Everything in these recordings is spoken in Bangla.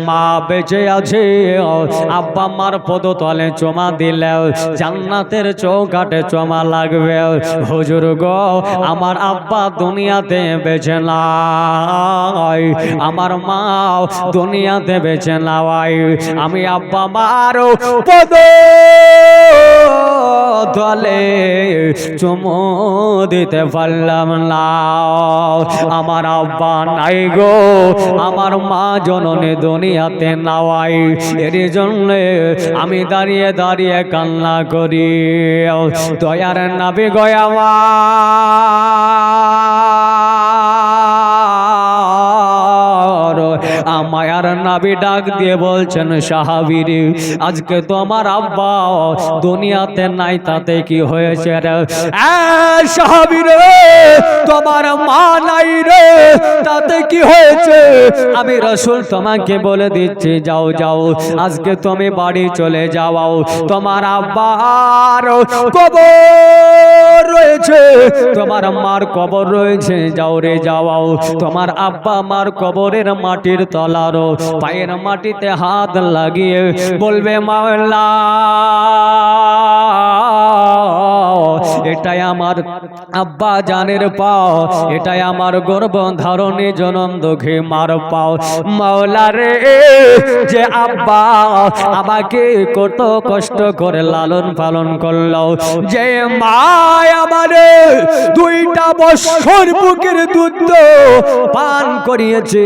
মা বেঁচে আছে, আব্বা মার পদতলে চুমা দিলে জান্নাতের চৌকাঠে চুমা লাগবে। হুজুর গো, আমার আব্বা দুনিয়াতে বেঁচে নাই, আমার মা দুনিয়াতে বেঁচে নাই, আমি আব্বা মার পদ তলে চুমু দিতে পারলাম না। আমার আব্বা নাই গো, আমার মা জননী দুনিয়াতে নাই, এর জন্য আমি দাঁড়িয়ে দাঁড়িয়ে কান্না করি। দয়ার নবী গো মায়ার নবী ডাক দিয়ে বলছেন, সাহাবীরে আজকে তো আমার আব্বা দুনিয়াতে নাই, তাতে কি হয়েছে রে? সাহাবীরে তোমার মা নাই রে, তাতে কি হয়েছে? আমি রাসূল তোমাকে বলে দিচ্ছি, যাও যাও, আজকে তুমি বাড়ি চলে যাও, তোমার আব্বার কবর রয়েছে, তোমার মার কবর রয়েছে, যাও রে যাও, তোমার আব্বা মার কবরের মাটির তলারও পায়ের মাটিতে হাত লাগিয়ে বলবে, মাওলা এটাই আমার আব্বা জানের পাও, এটাই আমার গর্ভ ধারণে জনম দুঃখে মার পাও। মাওলা রে, যে আব্বা আমাকে কত কষ্ট করে লালন পালন করলো, যে মা আমারে 2টা বছর বুকের দুধ পান করিয়েছে,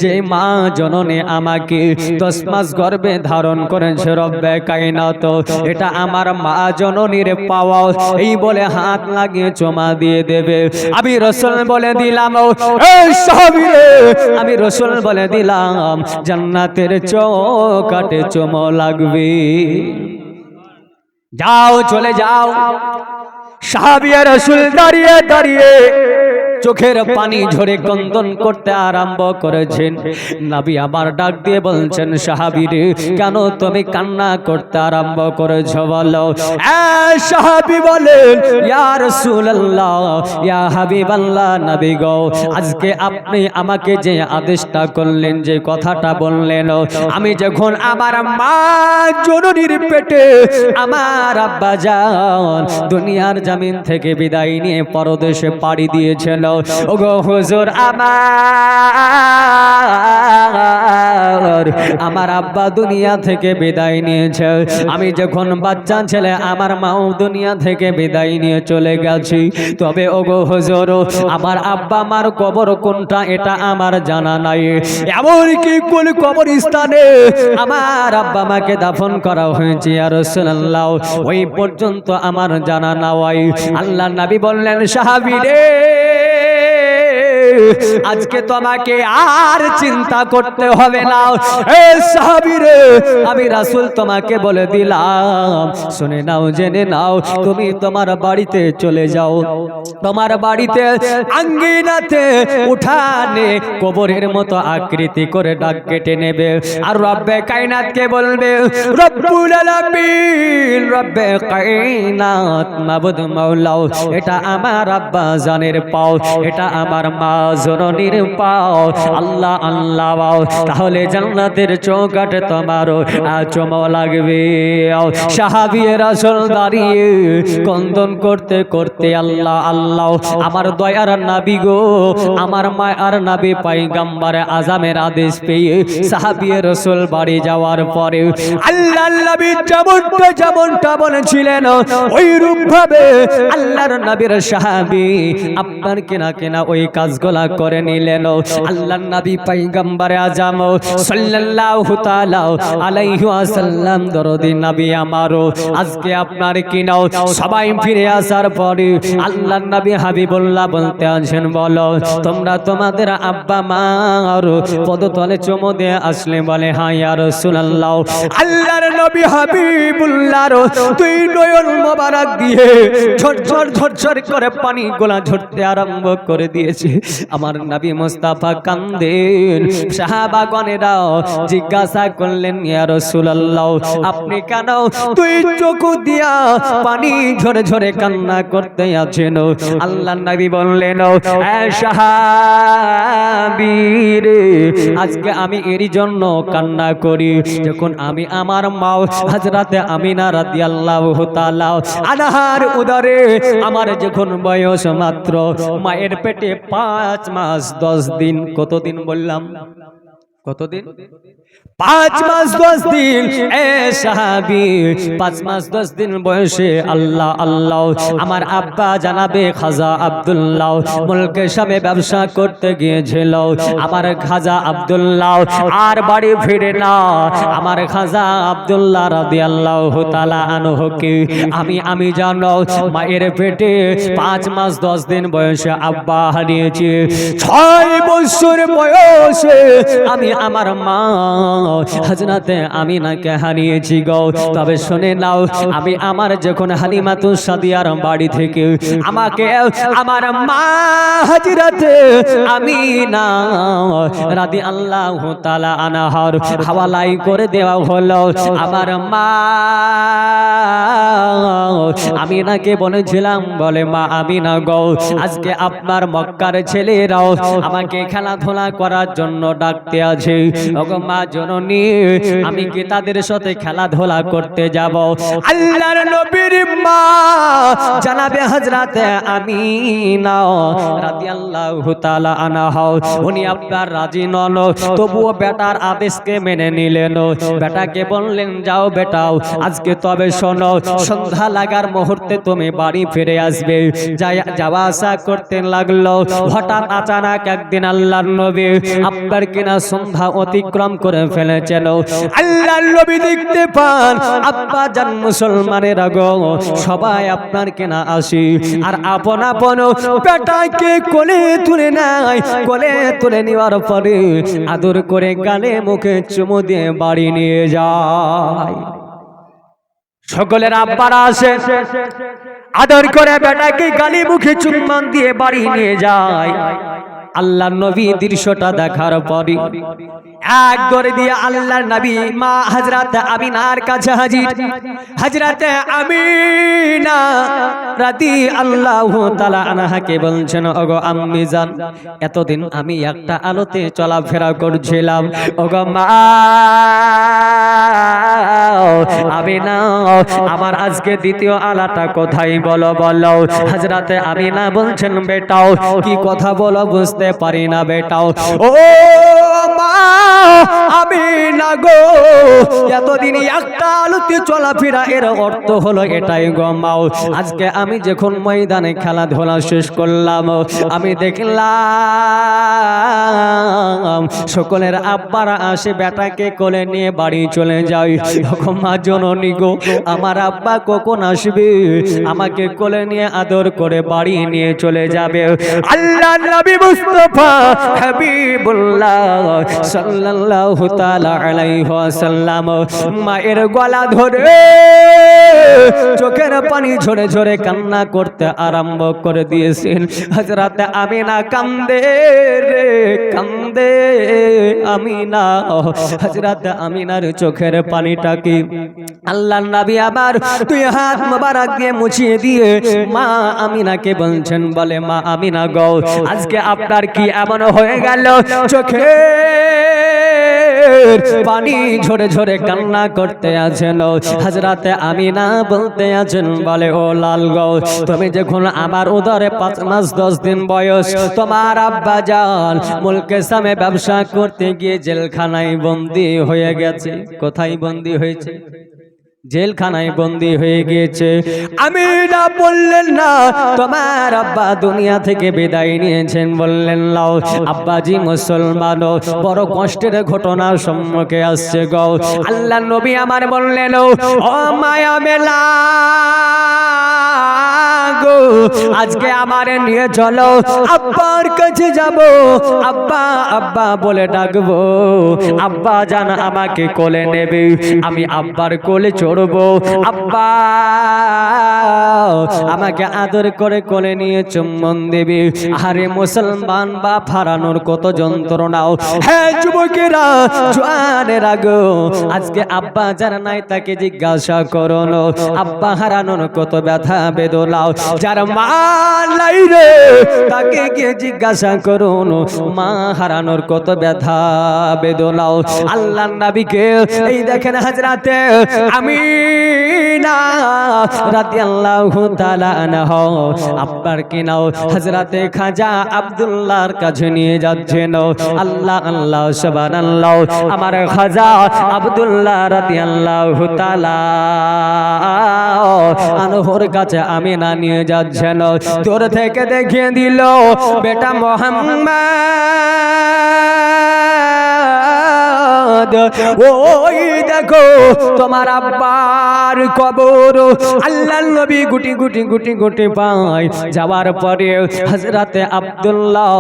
যে মা জননী আমাকে 10 মাস গর্ভে ধারণ করেছে, রব্বে কায়নাত এটা আমার মা জননীর পাওয়া। এই বলে হাত লাগিয়ে চুমা দিয়ে দেবে। আমি রাসূল বলে দিলাম, এই সাহাবীরে আমি রাসূল বলে দিলাম, জান্নাতের চৌকাঠে চুমো লাগবে, যাও চলে যাও। সাহাবী রাসূল দাঁড়িয়ে দাঁড়িয়ে চোখের পানি ঝরে ক্রন্দন করতে আরম্ভ করেছেন। নবী আবার ডাক দিয়ে বলছেন, সাহাবীরে কেন তুমি কান্না করতে আরম্ভ করেছো বলো? সাহাবী বলেন, ইয়া রাসূলুল্লাহ, ইয়া হাবিবাল্লাহ, নবী গো আজকে আপনি আমাকে যে আদেশটা করলেন, যে কথাটা বললেন, আমি যখন আমার মা জননীর পেটে আমার আব্বা জান দুনিয়ার জমিন থেকে বিদায় নিয়ে পরদেশে পাড়ি দিয়েছিল, ওগো হুজুর আমার আব্বা দুনিয়া থেকে বিদায় নিয়েছে, আমি যখন বাচ্চা ছেলে আমার মাও দুনিয়া থেকে বিদায় নিয়ে চলে গেছি, তবে ওগো হুজুর আমার আব্বা মার কবর কোনটা এটা আমার জানা নাই, এমনকি কোন কবরস্থানে আমার আব্বা মাকে দাফন করা হয়েছে ইয়া রাসূলুল্লাহ ওই পর্যন্ত আমার জানা নাই। আল্লাহর নবী বললেন, সাহাবী রে আজকে তোমাকে আর চিন্তা করতে হবে না। সাহাবী রে আমি রাসূল তোমাকে বলে দিলাম, শুনে নাও, জেনে নাও, তুমি তোমার বাড়িতে চলে যাও, তোমার বাড়িতে আঙ্গিনাতে উঠানে কবরের মতো আকৃতি করে ডাক কেটে নেবে, আর রব্বে কায়নাতকে বলবে, রব্বুল আলামিন, রব্বে কায়নাত, মাবুদ মাওলা, এটা আমার আব্বা জানের পাও, এটা আমার মা জননীর পাও, আল্লাহ আল্লাহ, তাহলে জান্নাতের চৌকাঠে তোমারও চুমো লাগবে। সাহাবী রাসূল দাঁড়িয়ে ক্রন্দন করতে করতে, আল্লাহ আল্লাহ, আমার দয়ার নবী গো, আমার মায়ার নবী পয়গম্বর আজমের আদেশ পেয়ে সাহাবী রাসূল বাড়ি যাওয়ার পরে আল্লাহর নবী যেমনটা বলেছিলেন ওই রূপ ভাবে আল্লাহর নবীর সাহাবী আপনার কেনা কেনা ওই কাজগুলা করে নিলেন। আল্লাহর নবী পয়গম্বর আজম সাল্লাল্লাহু তাআলা আলাইহি ওয়াসাল্লাম দরদি নবী আমারও আজকে আপনার কিনাও সবাই ফিরে আসার পরে আল্লাহর নবী হাবিবুল্লাহ বলতে আছেন, বলো তোমরা তোমাদের আব্বা মার পদতলে চুমো দিয়ে আসলে? বলে, হ্যাঁ ইয়া রাসূলুল্লাহ। আল্লাহর নবী হাবিবুল্লাহর দুই নয়ন মোবারক দিয়ে ঝরঝর ঝরঝর করে পানি গোলা ঝরতে আরম্ভ করে দিয়েছে। আমার নবী মুস্তাফা কান্দেন। সাহাবাগণেরাও জিজ্ঞাসা করলেন, ইয়া রাসূলুল্লাহ, আপনি কেন দুই চোখ দিয়া পানি ঝরে ঝরে কান্না করতে আছেন? আল্লাহর নবী বললেন, এ সাহাবী রে, আজকে আমি এরই জন্য কান্না করি, যখন আমি আমার মা হযরতে আমিনা রাদিয়াল্লাহু তাআলা আনহার উদরে আমার যখন বয়স মাত্র মায়ের পেটে 5 মাস 10 দিন, কতদিন বললাম? কতদিন? 5 মাস 10 দিন। এ সাহাবী, 5 মাস 10 দিন বয়সে আল্লাহ আল্লাহ আমার আব্বা জানাবে খাজা আব্দুল্লাহ মুলকে শামে ব্যবসা করতে গিয়েছিল। আমার খাজা আব্দুল্লাহ আর বাড়ি ফিরে না। আমার খাজা আব্দুল্লাহ রাদিয়াল্লাহু তাআলা আনহুকে আমি জানো মায়ের পেটে 5 মাস 10 দিন বয়সে আব্বা হারিয়েছি। 6 বছর বয়সে আমি আমার মা হযরতে আমিনাকে হারিয়েছি গো। তবে শুনে নাও, আমি আমার যখন হালিমাতুস সাদিয়ার বাড়ি থেকে আমাকে আমার মা হযরতে আমিনা রাদিয়াল্লাহু তাআলা আনহার হাওয়ালাই করে দেওয়া হলো। আমার মা আমিনাকে বলেছিলাম, বলে মা আমিনা গো, আজকে আপনার মক্কার ছেলেরাও আমাকে খেলাধুলা করার জন্য ডাকতে আছে। ওগো মা জননী, আমি কি তাদের সাথে খেলাধুলা করতে যাব? আল্লাহর নবীর মা জানাবে হযরতে আমিনা রাদিয়াল্লাহু তাআলা আনহা, উনি আপনার রাজি নন, তবুও বেটার আদেশকে মেনে নিলেন। বেটাকে বললেন, যাও বেটাও, আজকে তবে শোনো, সন্ধ্যা লাগার মুহূর্তে তুমি বাড়ি ফিরে আসবে। যাওয়া আসা করতে লাগলো। হঠাৎ আচানক একদিন আল্লাহর নবী আপনার কিনা সন্ধ্যা অতিক্রম করে ফেলেছেন। আল্লাহর নবী দেখতে পান আব্বা জান মুসলমানের গো সবাই আপনার কিনা আসি, আর আপন আপন বেটাকে কোলে তুলে নেয়। কোলে তুলে নেওয়ার পরে আদর করে গালে মুখে চুমু দিয়ে বাড়ি নিয়ে যায়। সকলের আব্বারা আসে, আদর করে বেটাকে গালে মুখে চুম্বন দিয়ে বাড়ি নিয়ে যায়। আল্লাহর নবী দৃশ্যটা দেখার পরে এক করে দিয়ে আল্লাহর নবী মা হযরতে আমিনার কাছে হাজির। হযরতে আমিনা রাদিয়াল্লাহু তাআলা আনহাকে বলছেন, ওগো আম্মি জান, এতদিন আমি একটা আলোতে চলাফেরা করছিলাম, ওগো মা আমিনা, আমার আজকে দ্বিতীয় আলাটা কোথায় বলো বলো। হযরতে আমিনা বলছেন, বেটাও কি কথা বলো বুঝতে পারি না বেটাও। ও মা আমিনা গো, এতদিন একটা আলোতে চলাফেরা, এর অর্থ হলো এটাই গো মাও। আজকে আমি যখন ময়দানে খেলাধুলা শেষ করলাম, আমি দেখলাম সকলের আব্বারা আসে বেটাকে কোলে নিয়ে বাড়ি চলে যায়। মা জননী গো, আমার আব্বা কখন আসবে? আমাকে কোলে নিয়ে আদর করে বাড়ি নিয়ে চলে যাবে। আল্লাহর নবী মুস্তাফা হাবিবুল্লাহ সাল্লাল্লাহু তাআলা আলাইহি ওয়াসাল্লাম মায়ের গলা ধরে চোখের পানি ঝরে ঝরে কান্না করতে আরম্ভ করে দিয়েছেন। হযরতে আমিনা কান্দে রে কান্দে আমিনা। হযরতে আমিনার চোখের পানিটাকে আল্লাহর নবী আবার 2 হাত মোবারক দিয়ে মুছিয়ে দিয়ে মা আমিনাকে বলছেন, বলে মা আমিনা গো, আজকে আপনার কি এমন হয়ে গেল চোখে পানি ঝরে ঝরে কান্না করতে আছেন? হযরতে আমিনা বলতে আছেন, বলে ও লাল গো, তুমি যখন আমার উদরে 5 মাস 10 দিন বয়স, তোমার আব্বা জান মুলকে শামে ব্যবসা করতে গিয়ে জেলখানায় বন্দী হয়ে গেছে। কোথায় বন্দী হয়েছে? জেলখানায় বন্দী হয়ে গিয়েছে। আমিনা বললেন না, তোমার আব্বা দুনিয়া থেকে বিদায় নিয়েছেন। বললেন লাও আব্বাজি মুসলমান, বড় কষ্টের ঘটনার সম্মুখে আসছে গো। আল্লাহর নবী আমার বললেন, ও মায়া মেলা গো আজকে আমারে নিয়ে চলো আব্বার কাছে যাব আব্বা আব্বা বলে ডাকবো আব্বা জান আমাকে কোলে নেবে আমি আব্বার কোলে চড়বো আব্বা আমাকে আদর করে কোলে নিয়ে চুম্বন দেবে আরে মুসলমান বাপ হারানোর কত যন্ত্রণাও হ্যাঁ যুবকেরা জওয়ানেরা গো আজকে আব্বা যার নাই তাকে জিজ্ঞাসা করুন আব্বা হারানোর কত ব্যথা বেদনাও যার মা নাই রে তাকে গিয়ে জিজ্ঞাসা করুন মা হারানোর কত ব্যথা বেদনাও আল্লাহর নবীকে এই দেখেন হযরতে আমিনা রাদিয়াল্লাহু তাআলা আনহা আব্বার কি নাও হযরতে খাজা আব্দুল্লাহর কাছে নিয়ে যাচ্ছেন আল্লাহ আল্লাহ সুবহানাল্লাহ আমার খাজা আব্দুল্লাহ রাদিয়াল্লাহু তাআলা আনহুর কাছে আমিনা নিয়ে যাচ্ছেন দূর থেকে দেখিয়ে দিল বেটা মোহাম্মদ ওই দেখো তোমার আব্বার কবর আল্লাহর নবী গুটি গুটি গুটি গুটি পায় যাওয়ার পরে হযরতে আব্দুল্লাহ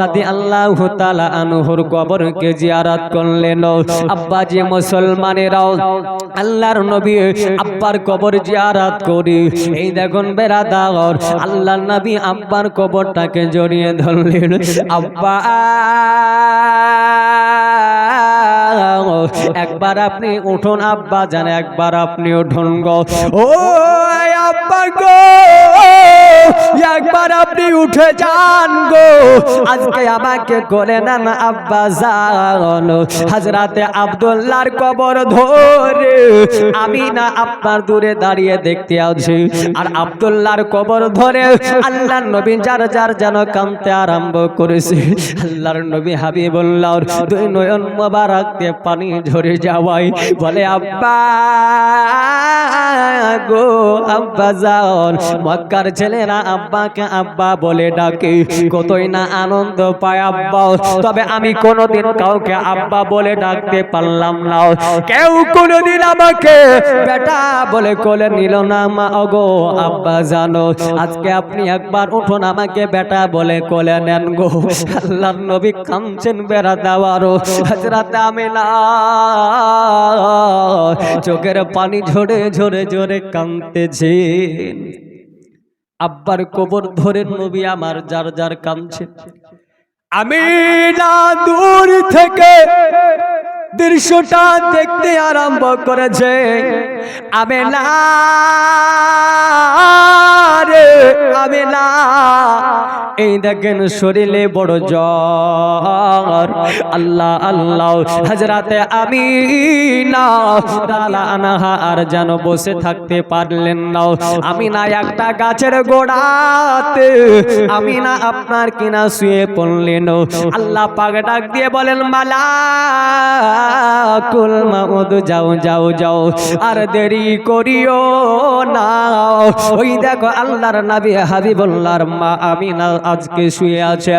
রাদিয়াল্লাহু তাআলা আনহুর কবরকে জিয়ারত করলেন আব্বাজি মুসলমানেরা আল্লাহর নবী আব্বার কবর জিয়ারত করি এই দেখুন বেরাদার আল্লাহর নবী আব্বার কবরটাকে জড়িয়ে ধরলেন আব্বা একবার আপনি উঠুন আব্বা জান একবার আপনি উঠুন গো ও আব্বা গো একবার আপনি উঠে যান গো আজকে আমাকে করে নেন আব্বা জান হযরতে আব্দুল্লাহর কবর ধরে আমি না আপনার দূরে দাঁড়িয়ে দেখতে আছি আর আব্দুল্লাহর কবর ধরে আল্লাহর নবী যার যার যেন কাঁদতে আরম্ভ করেছে আল্লাহর নবী হাবিবুল্লাহর দুই নয়ন মোবারক দিয়ে পানি ঝরে যাওয়ায় বলে আব্বা গো আব্বা জান মক্কার ছেলেরা আব্বাকে আব্বা বলে ডাকে কতই না আনন্দ পায় আব্বা তবে আমি কোনোদিন কাউকে আব্বা বলে ডাকতে পারলাম না কেউ কোনোদিন আমাকে বেটা বলে কোলে নিল না মা গো আব্বা জানো আজকে আপনি একবার উঠুন আমাকে বেটা বলে কোলে নেন গো আল্লাহর নবী কাঁদছেন বেড়া দেওয়ারও হযরত আমিনা চোখের পানি ঝরে ঝরে ঝরে কাঁদতেছেন আব্বার কবর ধরে নবী আমার যার যার কাঁদছে আমিনা দূর থেকে দৃশ্যটা দেখতে আরম্ভ করেছে আমিনা রে আমিনা এই দেখেন শরীরে বড় জ্বর আল্লাহ আল্লাহ হযরতে আমিনা তাআলা আনহা আর যেন বসে থাকতে পারলেন না আমিনা একটা গাছের গোড়াতে আমিনা আপনার কিনা শুয়ে পড়লেন আল্লাহ পাক ডাক দিয়ে বলেন মালাকুল মাউদ যাও যাও যাও আর দেরি করিও না ওই দেখো আল্লাহর নবী হাবিবুল্লাহর মা আমিনা আজকে শুয়ে আছে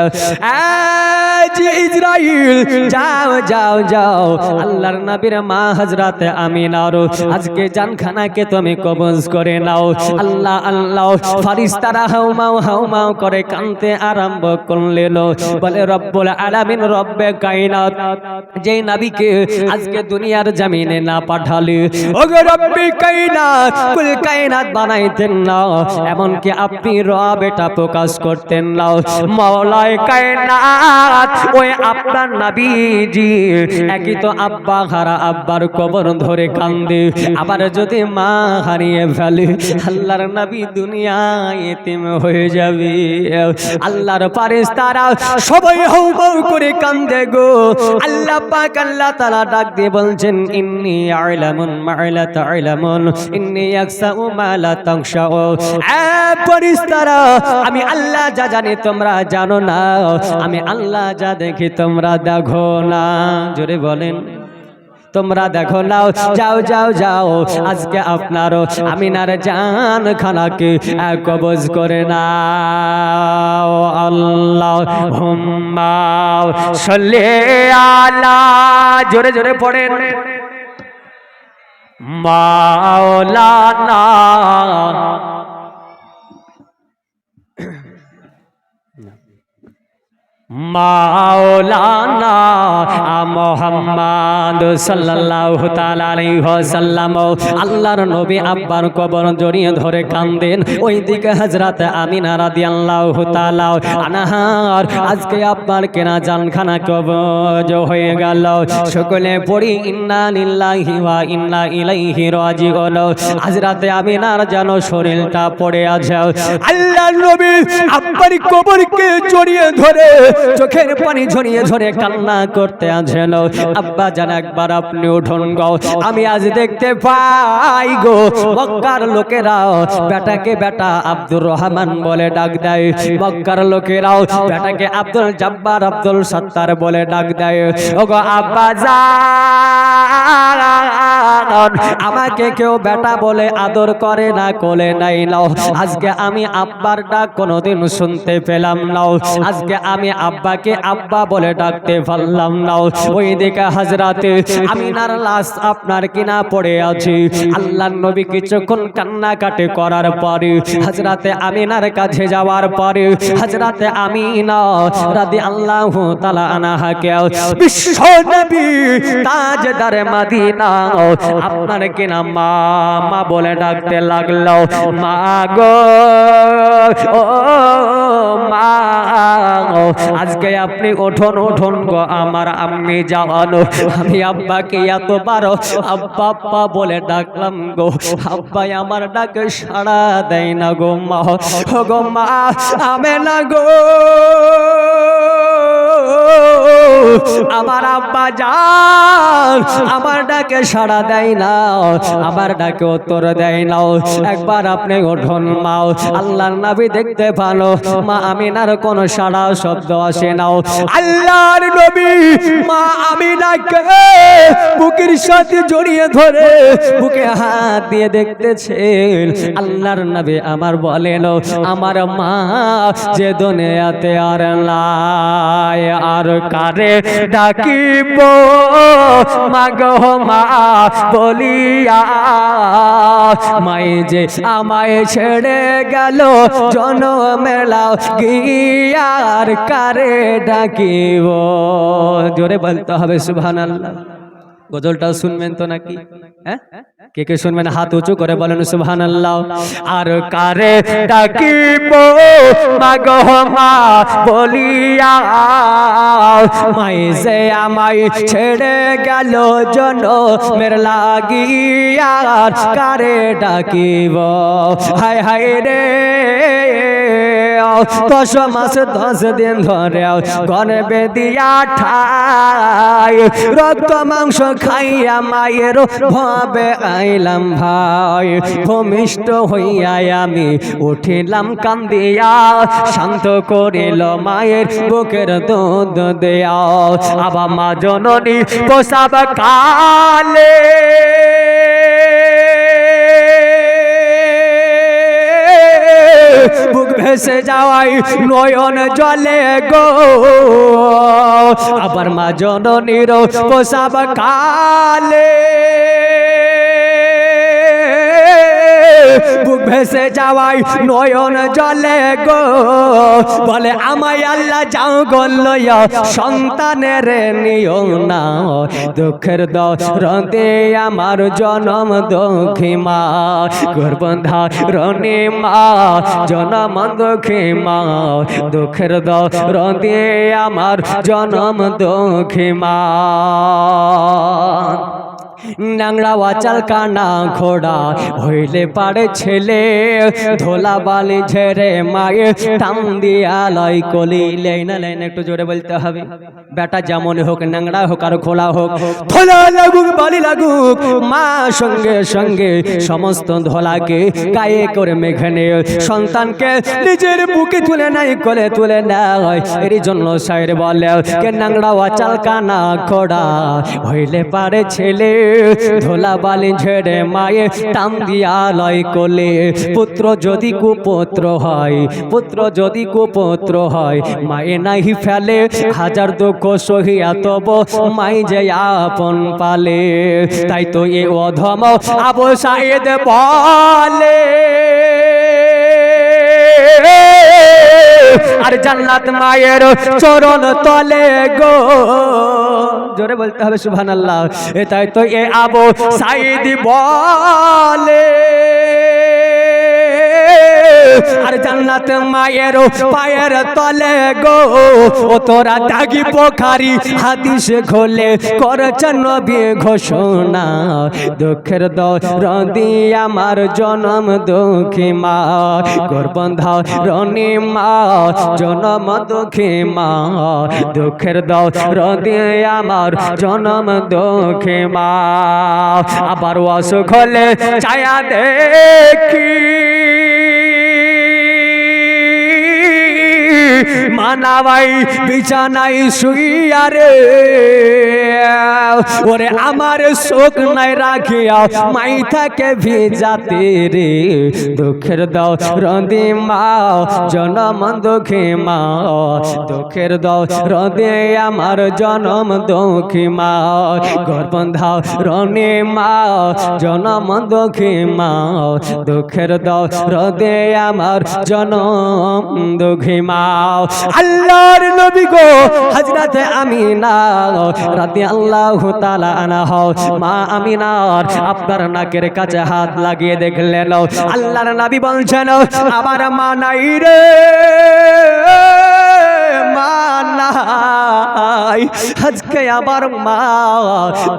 ইসরাইল যাও যাও যাও আল্লাহর নবীর মা হযরতে আমিনার আজকে জানখানাকে তুমি কবজ করে নাও আল্লাহ আল্লাহ ফেরেশতারা হাউমাউ করে কাঁদতে আরম্ভ করলেন বলে রব্বুল আলামিন রব্বে কায়নাত যে নবীকে আজকে দুনিয়ার জমিনে না পাঠালে ওগো রব্বে কায়নাত কুল কায়নাত বানাইতেন না এমন কি আপনি রব এটা প্রকাশ করতেন না মাওলায়ে কায়নাত ওই আপনার নবীজি একই তো আব্বা হারা আব্বার কবর ধরে কান্দে আবার যদি মা হারিয়ে ফেলে আল্লাহর নবী দুনিয়ায় এতিম হয়ে যাবে আল্লাহর ফেরেশতারা সবাই হাউমাউ করে কান্দে গো আল্লাহ পাক আল্লাহ তাআলা ডাক দিয়ে বলছেন ইন্নী আ'লামুন মা লা তা'লামুন ইন্নী ইয়াকসাউ মা লা তাখশাউ ফেরেশতারা আমি আল্লাহ যা জানি তোমরা জানো না আমি আল্লাহ যা দেখি তোমরা দেখো না জোরে বলেন তোমরা দেখো নাও যাও যাও যাও আজকে আপনারও আমিনার জান খানাকে কবজ করে নাও আল্লাহুম্মা সাল্লি আলা জোরে জোরে পড়েন মাওলানা মাওলানা মুহাম্মদ সাল্লাল্লাহু তাআলা আলাইহি ওয়াসাল্লাম আল্লাহর নবী আব্বার কবর জড়িয়ে ধরে কান্দেন। ওইদিকে হযরত আমিনা রাদিয়াল্লাহু তাআলা আনহার আজকে আব্বার কেনা জানখানা কবজ হয়ে গেল। সকলে পড়ি ইন্না লিল্লাহি ওয়া ইন্না ইলাইহি রাজিউন। হযরত আমিনার যেন শরীরটা পড়ে আছে। আল্লাহর নবী আব্বার কবরকে জড়িয়ে ধরে চোখের পানি ঝরিয়ে ঝরে কান্না করতে আছেন। আব্বা জান একবার আপনি উঠুন গো, আমি আজ দেখতে পাই গো মক্কার লোকেরা বেটাকে বেটা আব্দুর রহমান বলে ডাক দেয়, মক্কার লোকেরাও বেটাকে আব্দুল জব্বার আব্দুল সত্তার বলে ডাক দেয়। ওগো আব্বা জান, আমাকে কেউ বেটা বলে আদর করে না, কোলে নাই নাও। আজকে আমি আব্বার ডাক কোনোদিন শুনতে পেলাম না, আজকে আমি আব্বাকে আব্বা বলে ডাকতে পারলাম না। ওই দিকে হযরতে আমিনার লাশ আপনার কিনা পড়ে আছে। আল্লাহর নবী কিছুক্ষণ কান্নাকাটি করার পরে হযরতে আমিনার কাছে যাওয়ার পরে হযরতে আমিনা রাদিয়াল্লাহু তাআলা আনহাকে বিশ্ব নবী তাজদার মদিনা আপনার কিনা মা মা বলে ডাকতে লাগলো। মা গো ও মা, আজকে আপনি ওঠুন ওঠুন গো আমার আম্মি জান। আমি আব্বাকে এতবার আব্বা আব্বা বলে ডাকলাম গো, আব্বাই আমার ডাকে সাড়া দেয় না গো মা। গো মা আমেনা গো, আমার আব্বা জান আমার ডাকে সাড়া দেয় না, আমার ডাকে উত্তর দেয় না। একবার আপনি ওঠুন মা, আল্লাহর নবী দেখতে ভালো মা আমিনার কোনো সাড়া শব্দ আসে না। আল্লাহর নবী মা আমিনাকে বুকের সাথে জড়িয়ে ধরে বুকে হাত দিয়ে দেখতেছেন। আল্লাহর নবী আমার বলেন, আমার মা যে দুনিয়াতে আর নাই, আর কারে ডাকিব মা গো মা বলিয়া, মাই যে আমায় ছেড়ে গেল জনমেলা গিয়ার কারে ডাকিব। জোরে বলতে হবে সুবহানাল্লাহ। গজলটা শুনবেন তো নাকি? হ্যাঁ, কে কে শুনবেন হাত উঁচু করে বলেন সুবহানাল্লাহ। আর কারে ডাকিব মা গো মা বলিয়া, মাই যে আমায় ছেড়ে গেল জনমের লাগিয়া কারে ডাকিব। হায় হায় রে, 10 মাস 10 দিন ধরে গর্ভে দিয়া ঠাই, রক্ত মাংস খাইয়া মায়ের ভাবে আইলাম ভাই, ভূমিষ্ঠ হইয়া আমি উঠিলাম কান্দিয়া, শান্ত করিল মায়ের বুকের দুধ দেয়া। আবা মা জননী প্রসব কালে বুক ভেসে যাওয়াই নয়ন জলে গো, আবার মা জননীর প্রসব কালে বুক ভেসে যাওয়াই নয়ন জলে গো, বলে আমায় আল্লাহ যাও গল্লয়া সন্তানের নিও না, দুঃখের দরদে আমার জনম দুঃখী মা, গর্ভধারণী মা জনম দুঃখী মা, দুঃখের দরদে আমার জনম দুঃখী মা। নাংরা ওয়াচাল কানা ঘোড়া হইলে পারে ছেলে, ধোলা বালি ঝেড়ে মায়ে টান দিয়া লয় কলি। লাইন লাইন একটু জোরে বলতে হবে। বেটা যেমন হোক, নাংরা হোক আর খোলা হোক, ধোলা লাগুক বালি লাগুক, মা সঙ্গে সঙ্গে সমস্ত ধোলাকে গায়ে করে মেঘানে সন্তানকে নিজের বুকে তুলে নাই, কোলে তুলে নেয়। এর জন্য শায়ের বলে, কে নাংরা ওয়াচাল কানা ঘোড়া হইলে পারে ছেলে, ধোলা বালি ঝেড়ে মায়ে টান দিয়া লয় কোলে। পুত্র যদি কুপুত্র হয়, পুত্র যদি কুপুত্র হয়, মায়ে নাহি ফেলে, হাজার দুঃখ সহিয়া তব মাই যে আপন পালে। তাই তো এ অধম আবু সাঈদ বলে, আর জান্নাত মায়ের চরণ তলে গো। জোরে বলতে হবে সুবহানাল্লাহ। এটাই তো এ আবু সাঈদ বলে, আর জান্নাত মায়ের পায়ের তলে গো। ও তোরা দাগি বুখারী হাদিস খোলে করেছেন নবী ঘোষণা, দুঃখের দরদি আমার জনম দুঃখী মা, গর্ভবন্ধা রনি মা জনম দুঃখী মা, দুঃখের দরদি আমার জনম দুঃখী মা। আবার অসুখ হলে ছায়া দেখি মানাবাই বিছানায় শুইয়া রে, ওরে আমার শোক নাই রাখিয়া মাই থাকে ভিজাতে রে, দুঃখের দরদি মা জনম দুঃখী মা, দুঃখের দরদি আমার জনম দুঃখী মা, গর্ভবন্ধা রনি মা জনম দুঃখী মা, দুঃখের দরদি আমার জনম দুঃখী মা। আল্লাহর নবী গো হযরত আমিনা রাদিয়াল্লাহু তাআলা আনহা, মা আমিনার আপনার নাকের কাছে হাত লাগিয়ে দেখলেন, আল্লাহর নবী বলছেন আমার মা নাই রে, মা নাই। আজকে আমার মা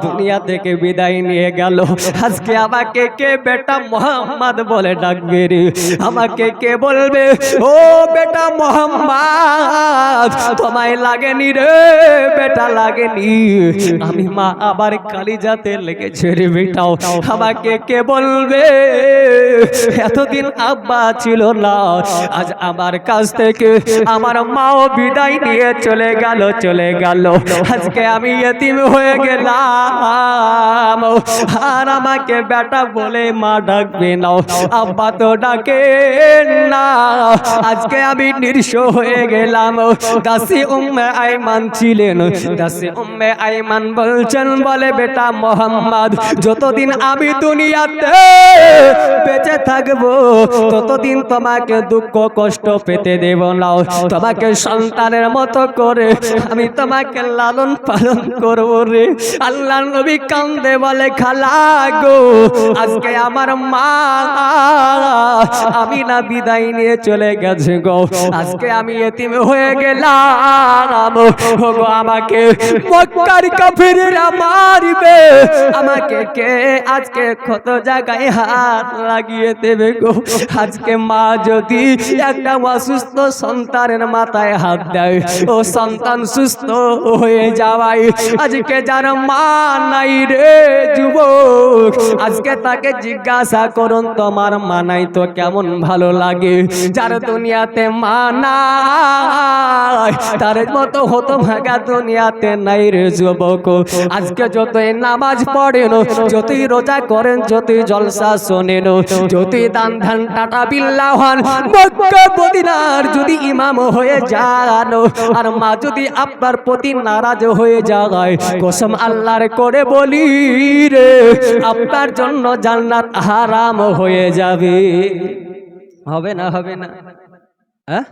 দুনিয়া থেকে বিদায় নিয়ে গেল, আজকে আমাকে কে বেটা মোহাম্মদ বলে ডাকবে রে, আমাকে কে বলবে ও বেটা মোহাম্মদ, তোমায় লাগেনি রে বেটা লাগেনি। আমি মা আবার কালিজাতে লেগেছে রে বেটাও, আমাকে কে বলবে এতদিন আব্বা ছিল না, আজ আমার কাছ থেকে আমার মাও বিদায় নিয়ে চলে গেল, চলে গেল। আজকে আমি ইতিম হয়ে গেলাম, আর আমাকে বেটা বলে মা ডাকবে না, আব্বা তো ডাকে না। আজকে আমি নিঃস্ব হয়ে গেলাম। দাসী উম্মে আইমান ছিলেন, দাসী উম্মে আইমান বলছেন বলে বেটা মোহাম্মদ যতদিন আমি দুনিয়াতে বেঁচে থাকবো ততদিন তোমাকে দুঃখ কষ্ট পেতে দেব না, তোমাকে সন্তানের মতো করে আমি তোমাকে লালন পালন করব রে। আল্লাহর নবী কান্দে বলে খালা গো আজকে আমার মা আমি না বিদায় নিয়ে চলে গেছে গো, আজকে আমি এতিম হয়ে গেলাম। ওগো আমাকে মক্কার কাফিররা মারবে, আমাকে কে আজকে কত জায়গায় হাত লাগিয়ে দেবে গো। আজকে মা যদি একটা অসুস্থ সন্তানের মাথায় হাত দেয়, ও সন্তান সুস্থ হয়ে যাওয়ায় আজকে যার মা নাই রে যুবক, আজকে তাকে জিজ্ঞাসা করুন তোমার মা নাই তো কেমন ভালো লাগে। যার দুনিয়াতে মা নাই তার মতো হতভাগা দুনিয়াতে নাই রে যুবক। আজকে যতই নামাজ পড়েন, যতই রোজা করেন, যতই জলসা শোনেন, যতই দান ধান টাটা বিল্লাহ হন, মক্কা মদিনার যদি ইমাম হয়ে যান, আর মা যদি আপনার প্রতি নারাজ হয়ে যায়, কসম আল্লাহর করে বলি রে আপনার জন্য জান্নাত হারাম হয়ে যাবে। হবে না? হবে না? হ্যাঁ,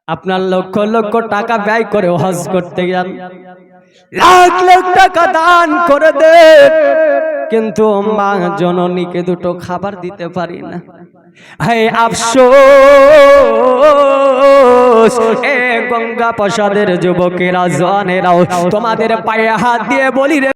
আপনার লক্ষ লক্ষ টাকা ব্যয় করে হজ করতে যান, লাখ লাখ টাকা দান করে দেন, কিন্তু মা জননীকে দুটো খাবার দিতে পারি না। হে আফসোস, এ গঙ্গা প্রসাদের যুবকেরা জওয়ানেরাও তোমাদের পায়ে হাত দিয়ে বলি রে